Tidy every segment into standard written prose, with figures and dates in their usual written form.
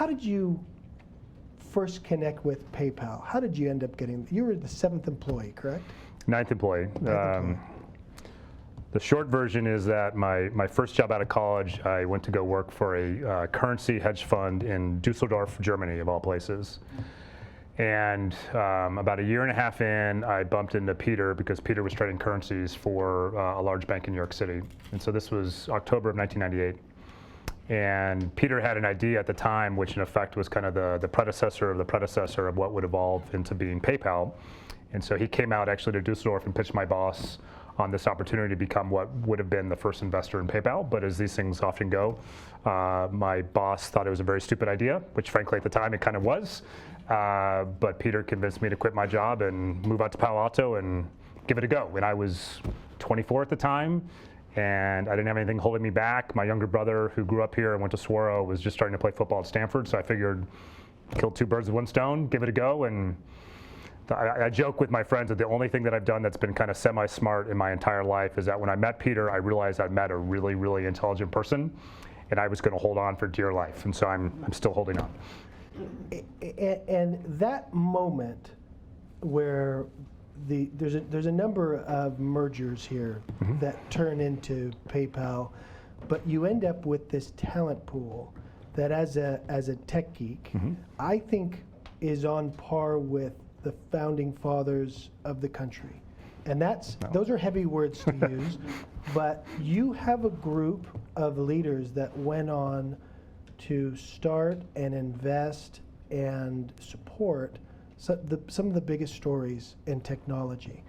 how did you first connect with PayPal? How did you end up getting, you were the 7th employee, correct? 9th employee. The short version is that my first job out of college, I went to go work for a currency hedge fund in Dusseldorf, Germany, of all places. And about a year and a half in, I bumped into Peter because Peter was trading currencies for a large bank in New York City. And so this was October of 1998. And Peter had an idea at the time, which in effect was kind of the predecessor of what would evolve into being PayPal. And so he came out actually to Dusseldorf and pitched my boss on this opportunity to become what would have been the first investor in PayPal. But as these things often go, my boss thought it was a very stupid idea, which frankly at the time it kind of was. But Peter convinced me to quit my job and move out to Palo Alto and give it a go. And I was 24 at the time, and I didn't have anything holding me back. My younger brother, who grew up here and went to Saguaro, was just starting to play football at Stanford, so I figured kill 2 birds with 1 stone, give it a go. And I joke with my friends that the only thing that I've done that's been kind of semi-smart in my entire life is that when I met Peter, I realized I'd met a really, really intelligent person, and I was going to hold on for dear life. And so I'm still holding on. And that moment where there's a number of mergers here that turn into PayPal, but you end up with this talent pool that as a tech geek, I think is on par with the founding fathers of the country. And those are heavy words to use, but you have a group of leaders that went on to start and invest and support some of the biggest stories in technology.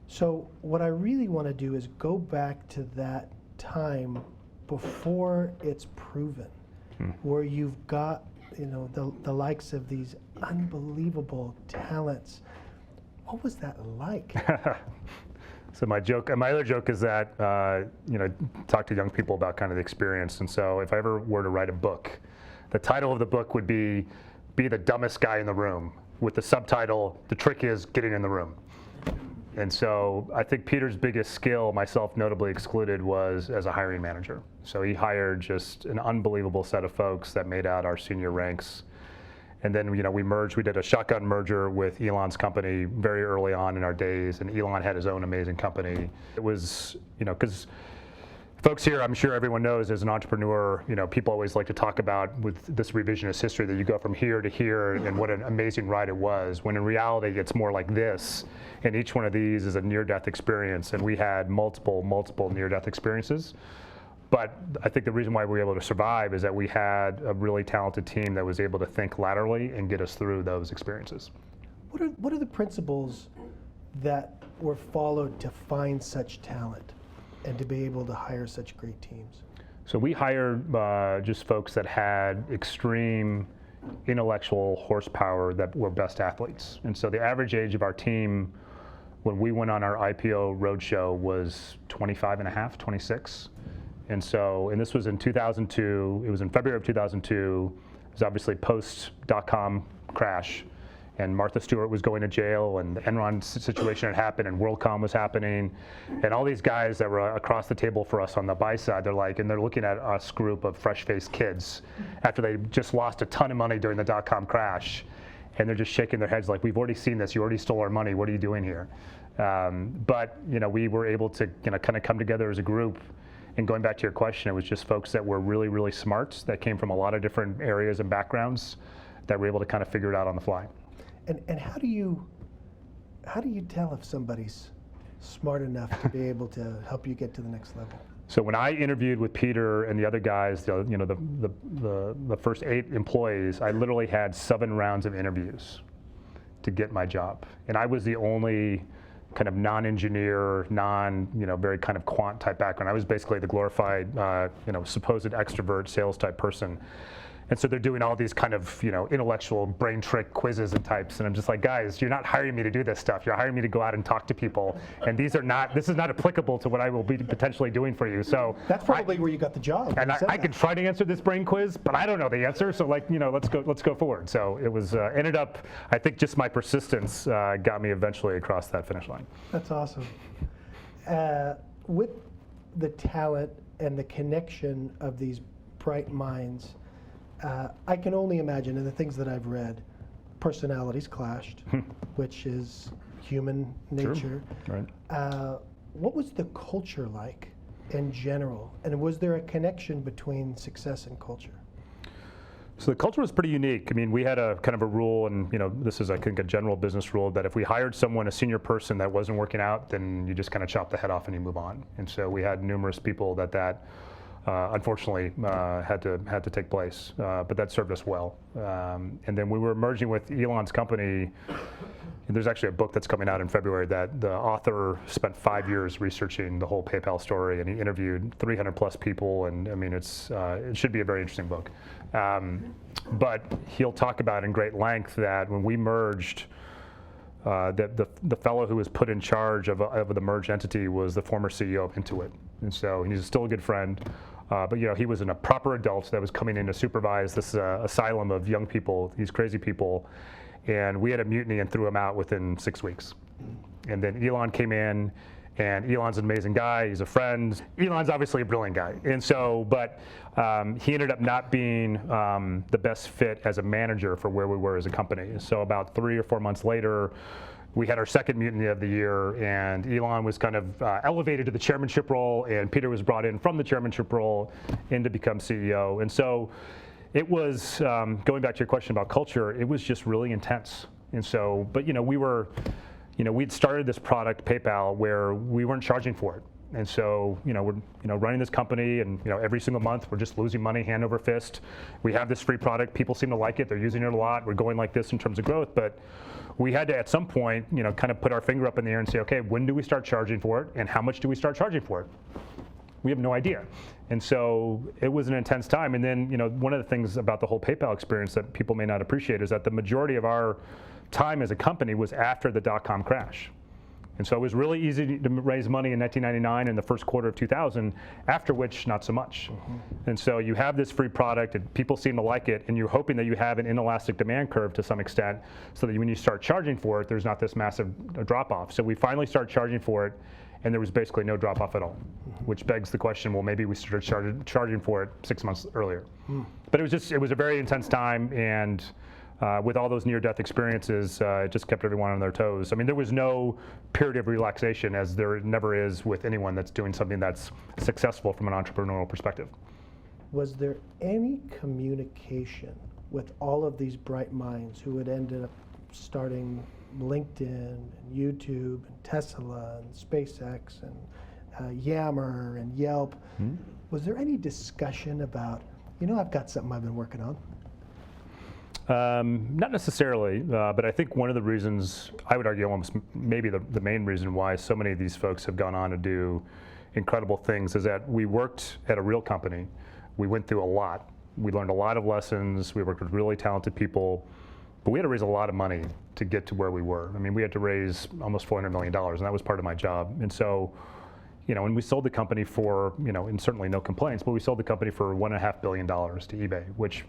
So what I really want to do is go back to that time before it's proven, where you've got the likes of these unbelievable talents. What was that like? So my other joke is that talk to young people about kind of the experience. And so if I ever were to write a book, the title of the book would be the dumbest guy in the room, with the subtitle, the trick is getting in the room. And so I think Peter's biggest skill, myself notably excluded, was as a hiring manager. So he hired just an unbelievable set of folks that made out our senior ranks. And then we merged. We did a shotgun merger with Elon's company very early on in our days, and Elon had his own amazing company. It was, because folks here, I'm sure everyone knows, as an entrepreneur, people always like to talk about with this revisionist history that you go from here to here and what an amazing ride it was, when in reality it's more like this, and each one of these is a near-death experience, and we had multiple near-death experiences. But I think the reason why we were able to survive is that we had a really talented team that was able to think laterally and get us through those experiences. What are the principles that were followed to find such talent and to be able to hire such great teams? So we hired just folks that had extreme intellectual horsepower that were best athletes. And so the average age of our team when we went on our IPO roadshow was 25 and a half, 26. And this was in 2002. It was in February of 2002. It was obviously post.com crash. And Martha Stewart was going to jail, and the Enron situation had happened, and WorldCom was happening. And all these guys that were across the table for us on the buy side, they're looking at us group of fresh-faced kids after they just lost a ton of money during the dot-com crash. And they're just shaking their heads like, we've already seen this, you already stole our money, what are you doing here? But we were able to kind of come together as a group. And going back to your question, it was just folks that were really, really smart, that came from a lot of different areas and backgrounds, that were able to kind of figure it out on the fly. And how do you tell if somebody's smart enough to be able to help you get to the next level? So when I interviewed with Peter and the other guys, the first 8 employees, I literally had 7 rounds of interviews to get my job, and I was the only kind of non-engineer, very kind of quant type background. I was basically the glorified, supposed extrovert sales type person. And so they're doing all these kind of, intellectual brain trick quizzes and types. And I'm just like, guys, you're not hiring me to do this stuff. You're hiring me to go out and talk to people. And this is not applicable to what I will be potentially doing for you. So that's probably where you got the job. And I could try to answer this brain quiz, but I don't know the answer. So let's go forward. So it was, ended up, I think just my persistence got me eventually across that finish line. That's awesome. With the talent and the connection of these bright minds, I can only imagine, in the things that I've read, personalities clashed, which is human nature. Right. What was the culture like in general? And was there a connection between success and culture? So the culture was pretty unique. I mean, we had a kind of a rule, and this is, I think, a general business rule, that if we hired someone, a senior person that wasn't working out, then you just kind of chop the head off and you move on. And so we had numerous people that unfortunately had to take place, but that served us well. And then we were merging with Elon's company. There's actually a book that's coming out in February that the author spent 5 years researching the whole PayPal story, and he interviewed 300 plus people, and I mean, it should be a very interesting book. But he'll talk about in great length that when we merged, the fellow who was put in charge of the merged entity was the former CEO of Intuit, and so he's still a good friend. But he was a proper adult that was coming in to supervise this asylum of young people, these crazy people. And we had a mutiny and threw him out within 6 weeks. And then Elon came in, and Elon's an amazing guy. He's a friend. Elon's obviously a brilliant guy. And so, but he ended up not being the best fit as a manager for where we were as a company. So about 3 or 4 months later, we had our second mutiny of the year, and Elon was kind of elevated to the chairmanship role, and Peter was brought in from the chairmanship role in to become CEO. And so it was, going back to your question about culture, it was just really intense. And so, but we'd started this product, PayPal, where we weren't charging for it. And so, we're running this company, and every single month we're just losing money hand over fist. We have this free product, people seem to like it, they're using it a lot, we're going like this in terms of growth, but we had to, at some point, kind of put our finger up in the air and say, okay, when do we start charging for it, and how much do we start charging for it? We have no idea. And so it was an intense time. And then, one of the things about the whole PayPal experience that people may not appreciate is that the majority of our time as a company was after the dot-com crash. And so it was really easy to raise money in 1999 and the first quarter of 2000, after which, not so much. And so you have this free product, and people seem to like it, and you're hoping that you have an inelastic demand curve to some extent, so that when you start charging for it, there's not this massive drop-off. So we finally started charging for it, and there was basically no drop-off at all, which begs the question, well, maybe we started charging for it 6 months earlier. But it was a very intense time, and with all those near-death experiences, it just kept everyone on their toes. I mean, there was no period of relaxation, as there never is with anyone that's doing something that's successful from an entrepreneurial perspective. Was there any communication with all of these bright minds who had ended up starting LinkedIn and YouTube and Tesla and SpaceX and Yammer and Yelp? Was there any discussion about, I've got something I've been working on? Not necessarily, but I think one of the reasons, I would argue almost maybe the main reason why so many of these folks have gone on to do incredible things is that we worked at a real company. We went through a lot. We learned a lot of lessons. We worked with really talented people, but we had to raise a lot of money to get to where we were. I mean, we had to raise almost $400 million, and that was part of my job. And so, and we sold the company for, and certainly no complaints, but we sold the company for $1.5 billion to eBay, which,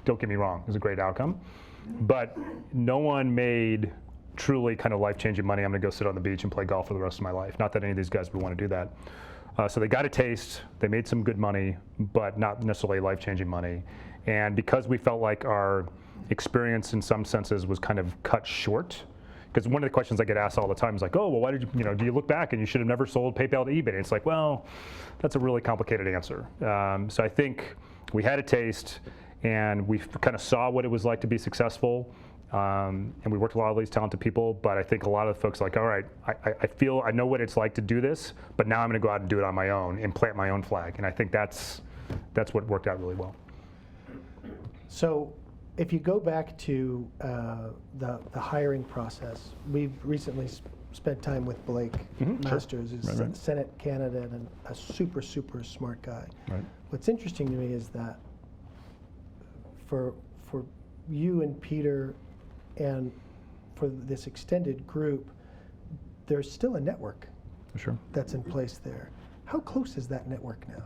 don't get me wrong, is a great outcome. But no one made truly kind of life-changing money. I'm going to go sit on the beach and play golf for the rest of my life. Not that any of these guys would want to do that. So they got a taste, they made some good money, but not necessarily life-changing money. And because we felt like our experience in some senses was kind of cut short, because one of the questions I get asked all the time is like, oh, well, why did you, do you look back and you should have never sold PayPal to eBay? And it's like, well, that's a really complicated answer. So I think we had a taste, and we kind of saw what it was like to be successful. And we worked with a lot of these talented people, but I think a lot of the folks are like, all right, I know what it's like to do this, but now I'm going to go out and do it on my own and plant my own flag. And I think that's what worked out really well. So if you go back to the hiring process, we've recently spent time with Blake Masters, who's a Senate candidate and a super, super smart guy. Right. What's interesting to me is that for you and Peter and for this extended group, there's still a network that's in place there. How close is that network now?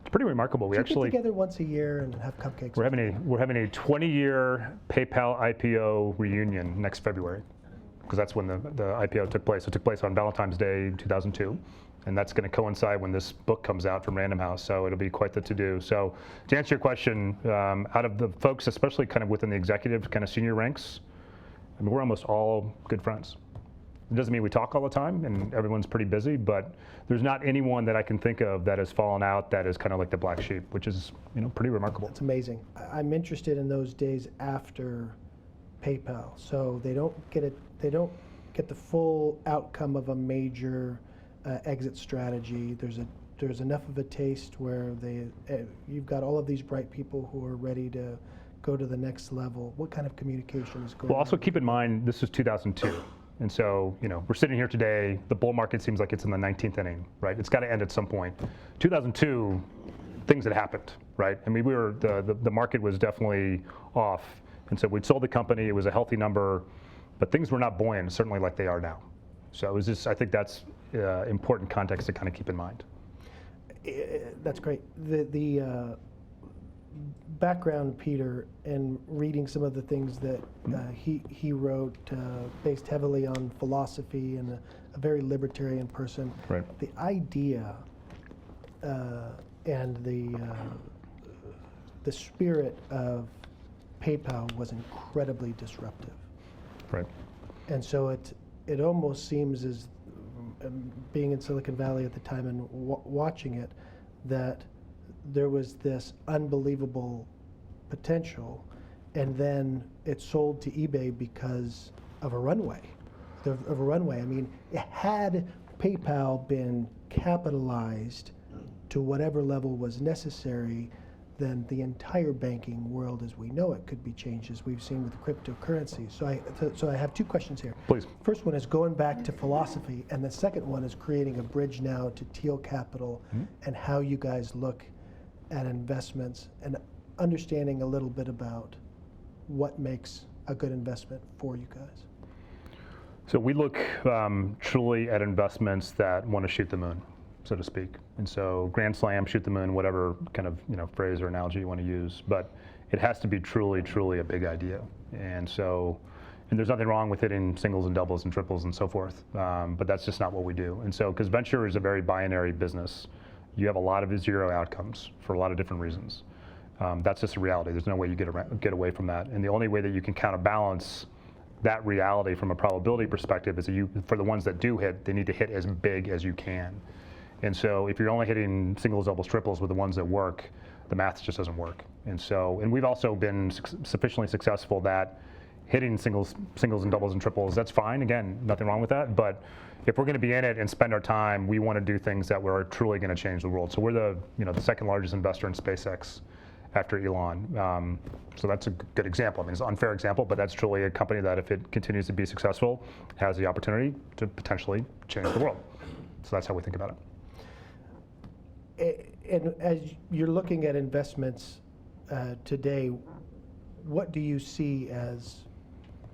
It's pretty remarkable. We actually get together once a year and have cupcakes. We're having a 20-year PayPal IPO reunion next February, because that's when the IPO took place. It took place on Valentine's Day 2002. And that's going to coincide when this book comes out from Random House, so it'll be quite the to-do. So to answer your question, out of the folks, especially kind of within the executive kind of senior ranks, I mean, we're almost all good friends. It doesn't mean we talk all the time, and everyone's pretty busy, but there's not anyone that I can think of that has fallen out that is kind of like the black sheep, which is, you know, pretty remarkable. It's amazing. I'm interested in those days after PayPal, so they don't get the full outcome of a major exit strategy. There's enough of a taste where you've got all of these bright people who are ready to go to the next level. What kind of communication is going on? Well, also keep in mind, this was 2002. And so, you know, we're sitting here today, the bull market seems like it's in the 19th inning, right? It's got to end at some point. 2002, things had happened, right? I mean, the market was definitely off. And so we'd sold the company, it was a healthy number, but things were not buoyant, certainly like they are now. So it was just, I think that's important context to kind of keep in mind. That's great. The background, Peter, and reading some of the things that he wrote, based heavily on philosophy and a very libertarian person. Right. The idea and the spirit of PayPal was incredibly disruptive. Right. And so it almost seems as being in Silicon Valley at the time and watching it, that there was this unbelievable potential, and then it sold to eBay because of a runway. I mean, had PayPal been capitalized to whatever level was necessary, then the entire banking world as we know it could be changed, as we've seen with cryptocurrency. So I have two questions here. Please. First one is going back to philosophy, and the second one is creating a bridge now to Teal Capital and how you guys look at investments and understanding a little bit about what makes a good investment for you guys. So we look truly at investments that want to shoot the moon, so to speak. And so grand slam, shoot the moon, whatever kind of phrase or analogy you want to use, but it has to be truly, truly a big idea. And there's nothing wrong with hitting singles and doubles and triples and so forth, but that's just not what we do. And so, because venture is a very binary business, you have a lot of zero outcomes for a lot of different reasons. That's just a reality. There's no way you get away from that. And the only way that you can counterbalance that reality from a probability perspective is that for the ones that do hit, they need to hit as big as you can. And so if you're only hitting singles, doubles, triples with the ones that work, the math just doesn't work. And we've also been sufficiently successful that hitting singles and doubles and triples, that's fine. Again, nothing wrong with that. But if we're going to be in it and spend our time, we want to do things that we're truly going to change the world. So we're the second largest investor in SpaceX after Elon. So that's a good example. I mean, it's an unfair example, but that's truly a company that if it continues to be successful, has the opportunity to potentially change the world. So that's how we think about it. And as you're looking at investments today, what do you see as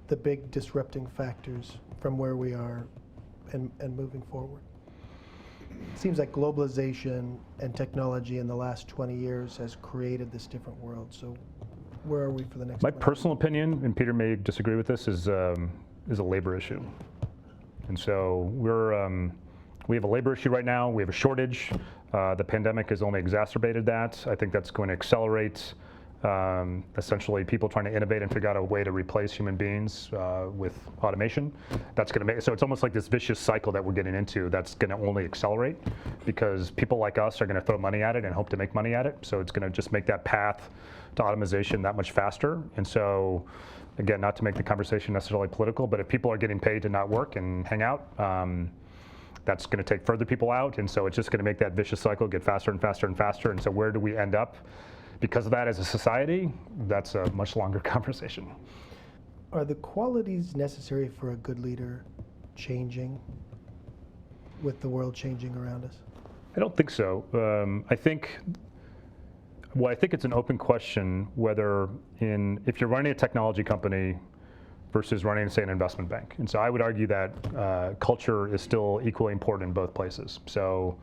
the big disrupting factors from where we are and moving forward? It seems like globalization and technology in the last 20 years has created this different world. So where are we for the next? My personal opinion, and Peter may disagree with this, is a labor issue. And so we have a labor issue right now. We have a shortage. The pandemic has only exacerbated that. I think that's going to accelerate essentially people trying to innovate and figure out a way to replace human beings with automation. That's going to make, so it's almost like this vicious cycle that we're getting into that's going to only accelerate because people like us are going to throw money at it and hope to make money at it. So it's going to just make that path to automation that much faster. And so again, not to make the conversation necessarily political, but if people are getting paid to not work and hang out, that's going to take further people out. And so it's just going to make that vicious cycle get faster and faster and faster. And so where do we end up? Because of that as a society, that's a much longer conversation. Are the qualities necessary for a good leader changing with the world changing around us? I don't think so. I think it's an open question whether if you're running a technology company versus running, say, an investment bank. And so I would argue that culture is still equally important in both places. So,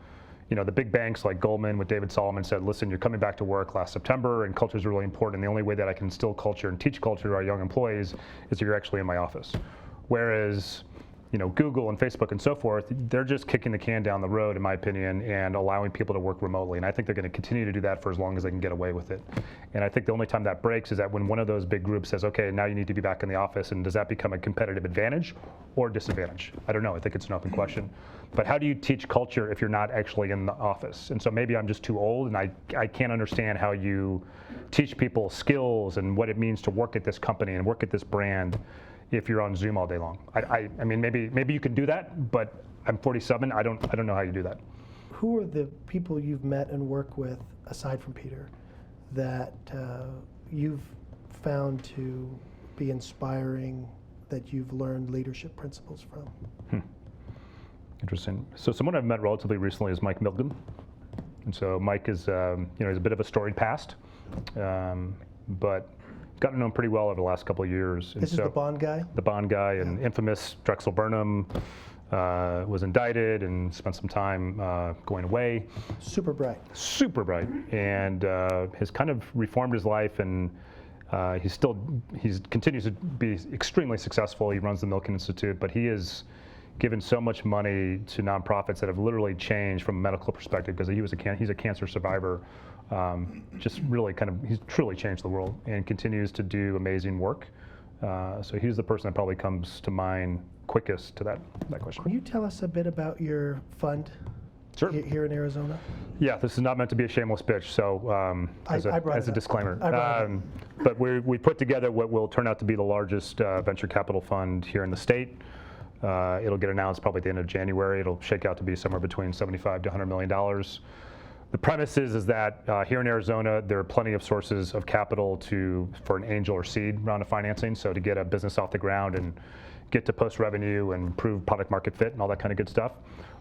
the big banks like Goldman with David Solomon said, listen, you're coming back to work last September and culture is really important. And the only way that I can instill culture and teach culture to our young employees is if you're actually in my office. Whereas Google and Facebook and so forth, they're just kicking the can down the road, in my opinion, and allowing people to work remotely. And I think they're going to continue to do that for as long as they can get away with it. And I think the only time that breaks is that when one of those big groups says, okay, now you need to be back in the office, and does that become a competitive advantage or disadvantage? I don't know. I think it's an open question. But how do you teach culture if you're not actually in the office? And so maybe I'm just too old, and I can't understand how you teach people skills and what it means to work at this company and work at this brand if you're on Zoom all day long. I mean, maybe you could do that, but I'm 47. I don't know how you do that. Who are the people you've met and worked with, aside from Peter, that you've found to be inspiring, that you've learned leadership principles from? Interesting. So someone I've met relatively recently is Mike Milgren. And so Mike is, he's a bit of a storied past, but gotten to know him pretty well over the last couple of years. And This is the Bond guy? The Bond guy, and infamous Drexel Burnham, was indicted and spent some time going away. Super bright. Super bright, and has kind of reformed his life, and he continues to be extremely successful. He runs the Milken Institute, but he has given so much money to nonprofits that have literally changed from a medical perspective, because he's a cancer survivor. Just really he's truly changed the world and continues to do amazing work. So he's the person that probably comes to mind quickest to that question. Can you tell us a bit about your fund? Sure. Here in Arizona? Yeah, this is not meant to be a shameless pitch, so as a disclaimer. But we put together what will turn out to be the largest venture capital fund here in the state. It'll get announced probably at the end of January. It'll shake out to be somewhere between $75 to $100 million. The premise is that here in Arizona, there are plenty of sources of capital for an angel or seed round of financing, so to get a business off the ground and get to post revenue and prove product market fit and all that kind of good stuff.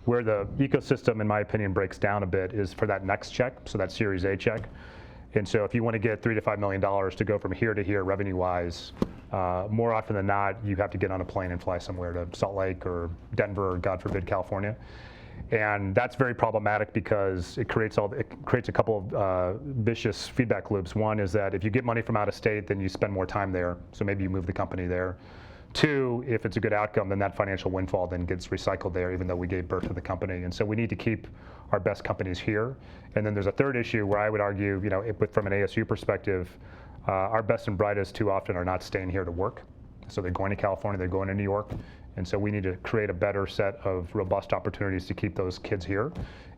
Where the ecosystem, in my opinion, breaks down a bit is for that next check, so that Series A check. And so if you want to get $3 to $5 million to go from here to here revenue-wise, more often than not, you have to get on a plane and fly somewhere to Salt Lake or Denver or, God forbid, California. And that's very problematic because it creates a couple of vicious feedback loops. One is that if you get money from out of state, then you spend more time there, so maybe you move the company there. Two, if it's a good outcome, then that financial windfall then gets recycled there, even though we gave birth to the company. And so we need to keep our best companies here. And then there's a third issue where I would argue, from an ASU perspective, our best and brightest too often are not staying here to work. So they're going to California, they're going to New York. And so we need to create a better set of robust opportunities to keep those kids here.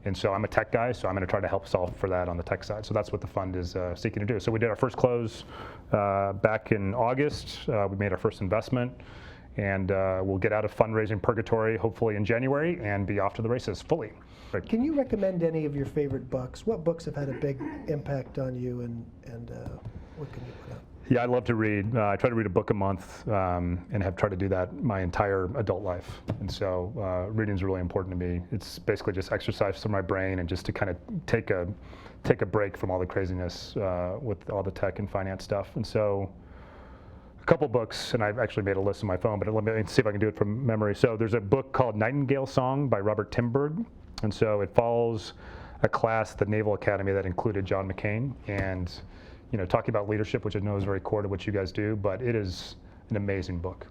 And so I'm a tech guy, so I'm going to try to help solve for that on the tech side. So that's what the fund is seeking to do. So we did our first close back in August. We made our first investment, and we'll get out of fundraising purgatory hopefully in January and be off to the races fully. Can you recommend any of your favorite books? What books have had a big impact on you, and what can you put out? Yeah, I love to read. I try to read a book a month, and have tried to do that my entire adult life. And so reading is really important to me. It's basically just exercise for my brain and just to kind of take a break from all the craziness with all the tech and finance stuff. And so a couple books, and I've actually made a list on my phone, but let me see if I can do it from memory. So there's a book called Nightingale Song by Robert Timberg. And so it follows a class at the Naval Academy that included John McCain, and talking about leadership, which I know is very core to what you guys do, but it is an amazing book.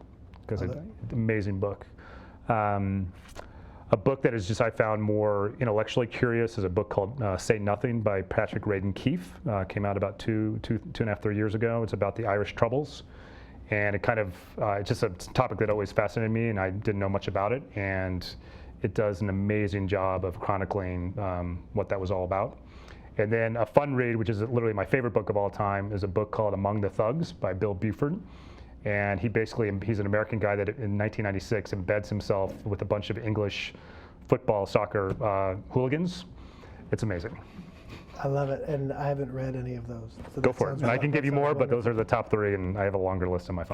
Amazing book. A book that is just, I found more intellectually curious is a book called Say Nothing by Patrick Radden Keefe. Came out about two and a half, 3 years ago. It's about the Irish Troubles. And it's just a topic that always fascinated me, and I didn't know much about it. And it does an amazing job of chronicling what that was all about. And then a fun read, which is literally my favorite book of all time, is a book called Among the Thugs by Bill Buford. And he's an American guy that in 1996 embeds himself with a bunch of English football, soccer hooligans. It's amazing. I love it, and I haven't read any of those. So Go for it. And I can give you more, but those are the top three, and I have a longer list on my phone.